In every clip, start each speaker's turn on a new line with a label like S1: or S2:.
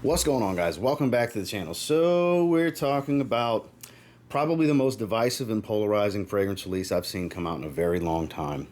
S1: What's going on, guys? Welcome back to the channel. So we're talking about probably the most divisive and polarizing fragrance release I've seen come out in a very long time.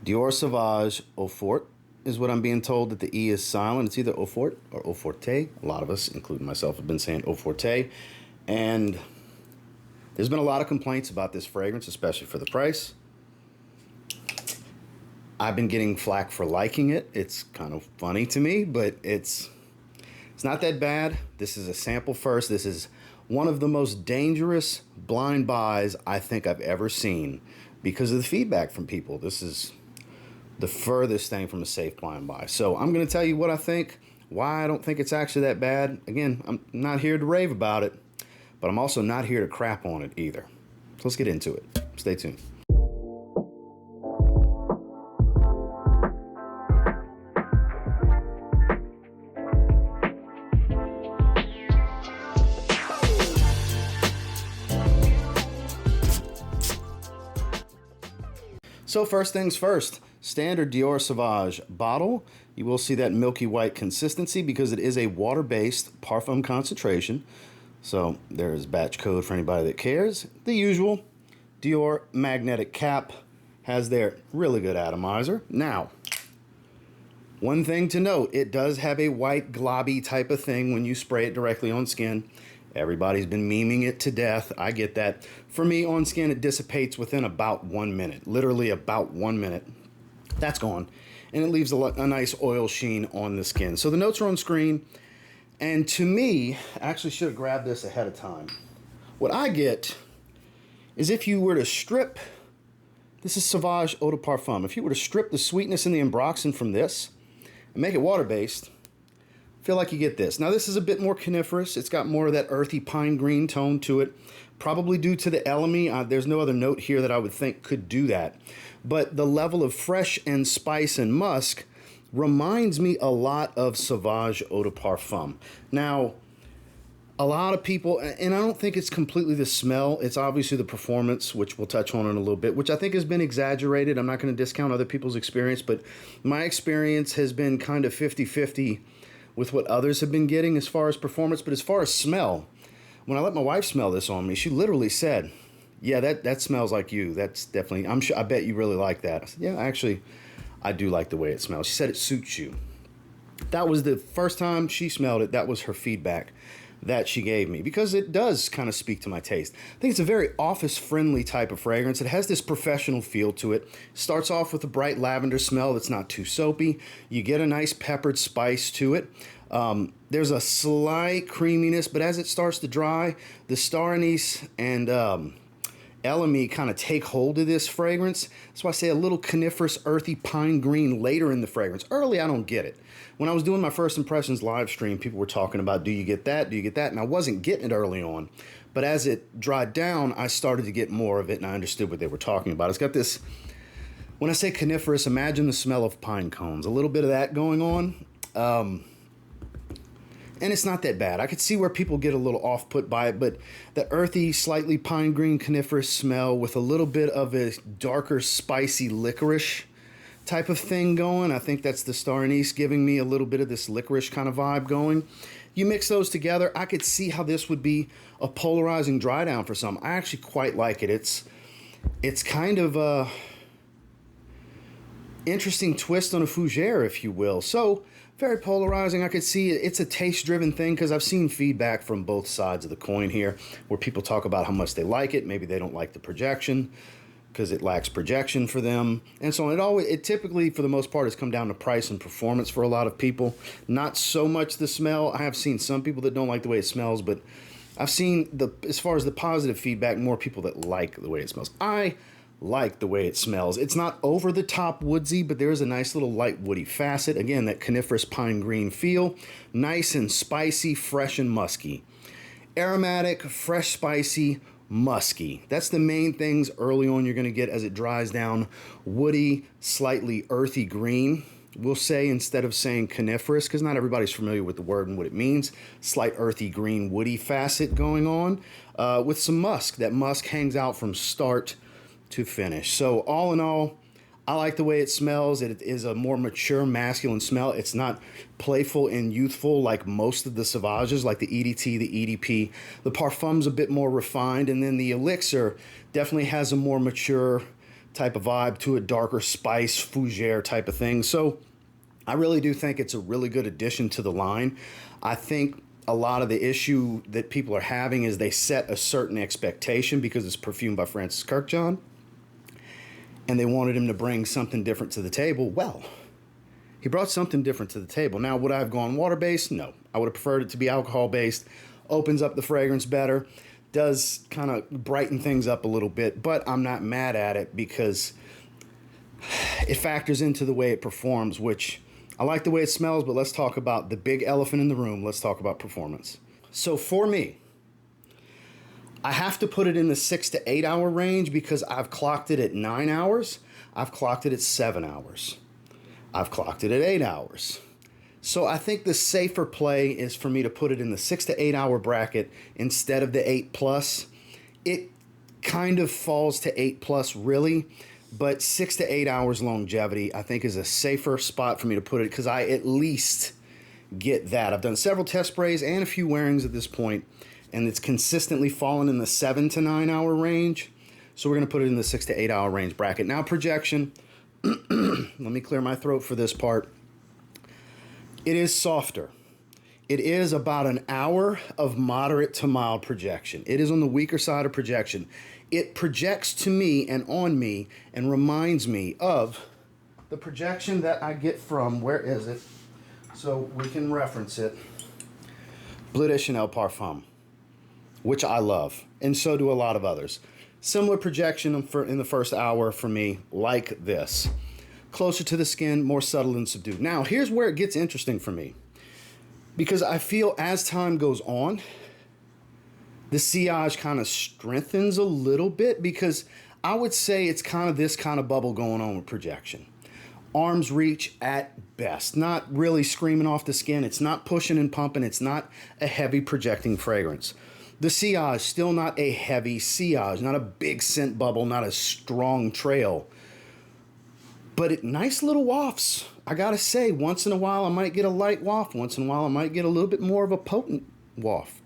S1: Dior Sauvage Eau Forte is what I'm being told that the E is silent. It's either Eau Forte or Eau Forte. A lot of us, including myself, have been saying Eau Forte. And there's been a lot of complaints about this fragrance, especially for the price. I've been getting flack for liking it. It's kind of funny to me, but it's not that bad. This is a sample first. This is one of the most dangerous blind buys I think I've ever seen because of the feedback from people. This is the furthest thing from a safe blind buy. So I'm going to tell you what I think, why I don't think it's actually that bad. Again, I'm not here to rave about it, but I'm also not here to crap on it either. So let's get into it. Stay tuned. So first things first, standard Dior Sauvage bottle. You will see that milky white consistency because it is a water-based parfum concentration. So there's batch code for anybody that cares. The usual Dior magnetic cap has their really good atomizer. Now, one thing to note, it does have a white globby type of thing when you spray it directly on skin. Everybody's been memeing it to death. I get that. For me, on skin, it dissipates within about 1 minute. Literally about 1 minute. That's gone. And it leaves a nice oil sheen on the skin. So the notes are on screen. And to me, I actually should have grabbed this ahead of time. What I get is if you were to strip, this is Sauvage Eau de Parfum. If you were to strip the sweetness and the ambroxan from this and make it water-based, feel like you get this. Now this is a bit more coniferous. It's got more of that earthy pine green tone to it, probably due to the elemi. There's no other note here that I would think could do that. But the level of fresh and spice and musk reminds me a lot of Sauvage Eau de Parfum. Now, a lot of people, and I don't think it's completely the smell, it's obviously the performance, which we'll touch on in a little bit, which I think has been exaggerated. I'm not going to discount other people's experience, but my experience has been kind of 50-50 with what others have been getting as far as performance. But as far as smell, when I let my wife smell this on me, she literally said, yeah, that smells like you. That's definitely, I bet you really like that. I said, yeah, actually, I do like the way it smells. She said it suits you. That was the first time she smelled it. That was her feedback that she gave me, because it does kind of speak to my taste. I think it's a very office-friendly type of fragrance. It has this professional feel to it. Starts off with a bright lavender smell that's not too soapy. You get a nice peppered spice to it. There's a slight creaminess, but as it starts to dry, the star anise and elemi kind of take hold of this fragrance. That's why I say a little coniferous, earthy pine green later in the fragrance. Early, I don't get it. When I was doing my first impressions live stream, people were talking about, do you get that? Do you get that? And I wasn't getting it early on. But as it dried down, I started to get more of it, and I understood what they were talking about. It's got this, when I say coniferous, imagine the smell of pine cones. A little bit of that going on. And it's not that bad. I could see where people get a little off-put by it, but the earthy, slightly pine green coniferous smell with a little bit of a darker, spicy licorice type of thing going. I think that's the star anise giving me a little bit of this licorice kind of vibe going. You mix those together, I could see how this would be a polarizing dry down for some. I actually quite like it. It's kind of a interesting twist on a fougere, if you will. So very polarizing. I could see it's a taste-driven thing because I've seen feedback from both sides of the coin here where people talk about how much they like it. Maybe they don't like the projection because it lacks projection for them. And so it typically, for the most part, has come down to price and performance for a lot of people. Not so much the smell. I have seen some people that don't like the way it smells, but I've seen, as far as the positive feedback, more people that like the way it smells. I like the way it smells. It's not over the top woodsy, but there is a nice little light woody facet. Again, that coniferous pine green feel. Nice and spicy, fresh and musky. Aromatic, fresh, spicy, musky. That's the main things early on you're going to get as it dries down. Woody, slightly earthy green. We'll say, instead of saying coniferous, because not everybody's familiar with the word and what it means, slight earthy green woody facet going on with some musk. That musk hangs out from start to finish. So all in all, I like the way it smells. It is a more mature, masculine smell. It's not playful and youthful like most of the Sauvages, like the EDT, the EDP. The Parfum's a bit more refined, and then the Elixir definitely has a more mature type of vibe to a darker spice, fougere type of thing. So I really do think it's a really good addition to the line. I think a lot of the issue that people are having is they set a certain expectation because it's perfumed by Francis Kirkjohn, and they wanted him to bring something different to the table. Well, he brought something different to the table. Now, would I have gone water-based? No. I would have preferred it to be alcohol-based. Opens up the fragrance better. Does kind of brighten things up a little bit. But I'm not mad at it because it factors into the way it performs, which I like the way it smells, but let's talk about the big elephant in the room. Let's talk about performance. So for me, I have to put it in the 6 to 8 hour range because I've clocked it at 9 hours. I've clocked it at 7 hours. I've clocked it at 8 hours. So I think the safer play is for me to put it in the 6 to 8 hour bracket instead of the 8 plus. It kind of falls to 8 plus really, but 6 to 8 hours longevity I think is a safer spot for me to put it because I at least get that. I've done several test sprays and a few wearings at this point, and it's consistently fallen in the 7 to 9 hour range. So we're going to put it in the 6 to 8 hour range bracket. Now projection, let me clear my throat for this part. It is softer. It is about an hour of moderate to mild projection. It is on the weaker side of projection. It projects to me and on me and reminds me of the projection that I get from, where is it? So we can reference it. Bleu de Chanel Parfum, which I love, and so do a lot of others. Similar projection in the first hour for me, like this. Closer to the skin, more subtle and subdued. Now, here's where it gets interesting for me, because I feel as time goes on, the sillage kind of strengthens a little bit, because I would say it's kind of this kind of bubble going on with projection. Arm's reach at best, not really screaming off the skin. It's not pushing and pumping. It's not a heavy projecting fragrance. The sillage, still not a heavy sillage, not a big scent bubble, not a strong trail. But nice little wafts. I gotta say, once in a while I might get a light waft. Once in a while I might get a little bit more of a potent waft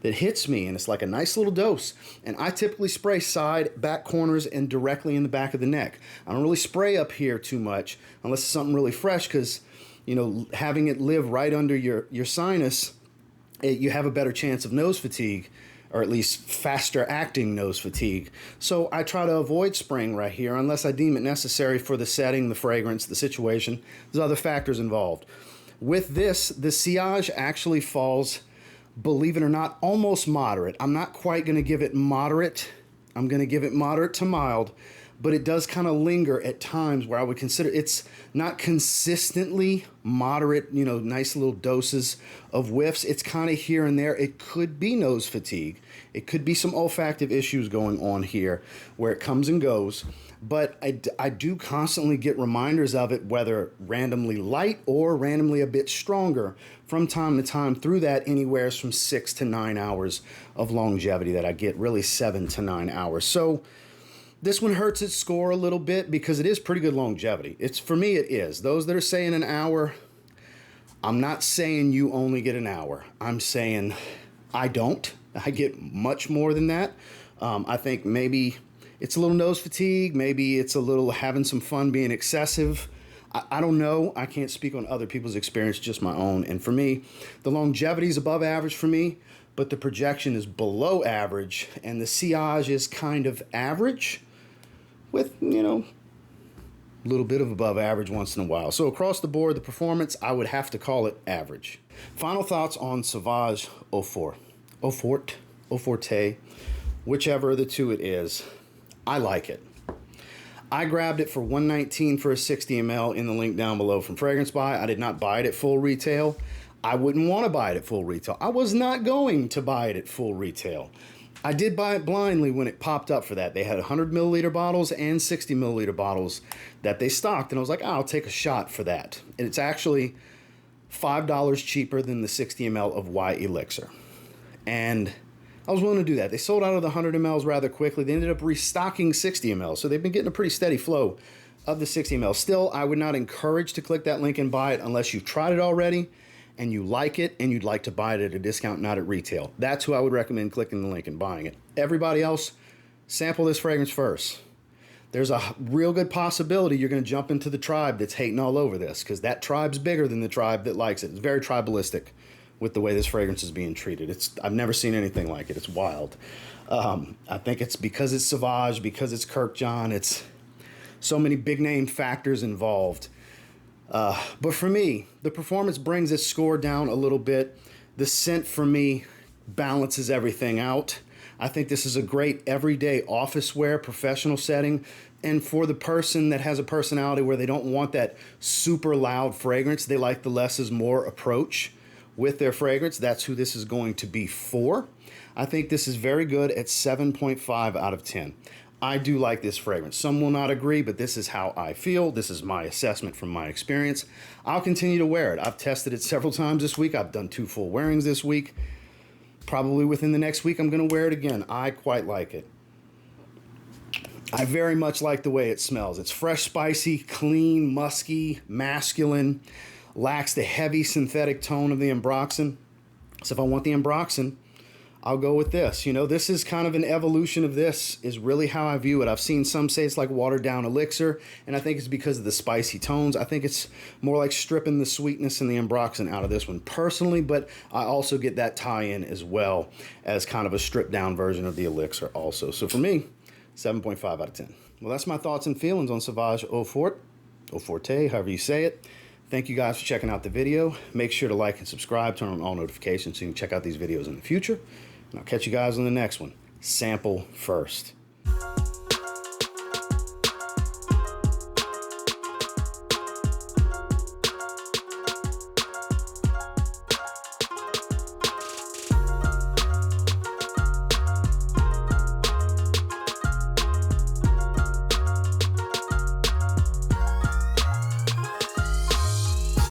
S1: that hits me, and it's like a nice little dose. And I typically spray side, back corners, and directly in the back of the neck. I don't really spray up here too much unless it's something really fresh, because, you know, having it live right under your sinus, you have a better chance of nose fatigue, or at least faster acting nose fatigue. So I try to avoid spraying right here unless I deem it necessary for the setting, the fragrance, the situation. There's other factors involved. With this, the sillage actually falls, believe it or not, almost moderate. I'm not quite going to give it moderate. I'm going to give it moderate to mild, but it does kind of linger at times where I would consider it's not consistently moderate, you know, nice little doses of whiffs. It's kind of here and there. It could be nose fatigue. It could be some olfactive issues going on here where it comes and goes. But I do constantly get reminders of it, whether randomly light or randomly a bit stronger from time to time, through that anywhere from 6 to 9 hours of longevity that I get, really 7 to 9 hours. So this one hurts its score a little bit because it is pretty good longevity. It's, for me, it is. Those that are saying an hour, I'm not saying you only get an hour. I'm saying I don't. I get much more than that. I think maybe it's a little nose fatigue. Maybe it's a little having some fun being excessive. I don't know. I can't speak on other people's experience, just my own. And for me, the longevity is above average for me, but the projection is below average, and the sillage is kind of average with, you know, a little bit of above average once in a while. So across the board, the performance, I would have to call it average. Final thoughts on Sauvage Eau Forte. Eau Forte, Eau Forte, whichever of the two it is. I like it. I grabbed it for $119 for a 60 ml in the link down below from Fragrance Buy. I did not buy it at full retail. I wouldn't want to buy it at full retail. I was not going to buy it at full retail. I did buy it blindly when it popped up for that. They had 100 milliliter bottles and 60 milliliter bottles that they stocked, and I was like, oh, I'll take a shot for that. And it's actually $5 cheaper than the 60 ml of Y Elixir. And I was willing to do that. They sold out of the 100 mLs rather quickly. They ended up restocking 60 mLs, so they've been getting a pretty steady flow of the 60 ml. Still, I would not encourage to click that link and buy it unless you've tried it already and you like it and you'd like to buy it at a discount, not at retail. That's who I would recommend clicking the link and buying it. Everybody else, sample this fragrance first. There's a real good possibility you're going to jump into the tribe that's hating all over this, because that tribe's bigger than the tribe that likes it. It's very tribalistic with the way this fragrance is being treated. I've never seen anything like it. It's wild. I think it's because it's Sauvage, because it's Kirkjohn. It's so many big name factors involved. But for me, the performance brings its score down a little bit. The scent for me balances everything out. I think this is a great everyday office wear, professional setting. And for the person that has a personality where they don't want that super loud fragrance, they like the less is more approach with their fragrance. That's who this is going to be for. I think this is very good at 7.5 out of 10. I do like this fragrance. Some will not agree, but this is how I feel. This is my assessment from my experience. I'll continue to wear it. I've tested it several times this week. I've done 2 full wearings this week. Probably within the next week, I'm going to wear it again. I quite like it. I very much like the way it smells. It's fresh, spicy, clean, musky, masculine, lacks the heavy synthetic tone of the Ambroxan. So if I want the Ambroxan, I'll go with this. You know, this is kind of an evolution of this, is really how I view it. I've seen some say it's like watered down elixir, and I think it's because of the spicy tones. I think it's more like stripping the sweetness and the Ambroxan out of this one personally, but I also get that tie-in as well as kind of a stripped down version of the elixir also. So for me, 7.5 out of 10. Well, that's my thoughts and feelings on Sauvage Eau Forte, Eau Forte, however you say it. Thank you guys for checking out the video. Make sure to like and subscribe, turn on all notifications so you can check out these videos in the future. And I'll catch you guys on the next one. Sample first.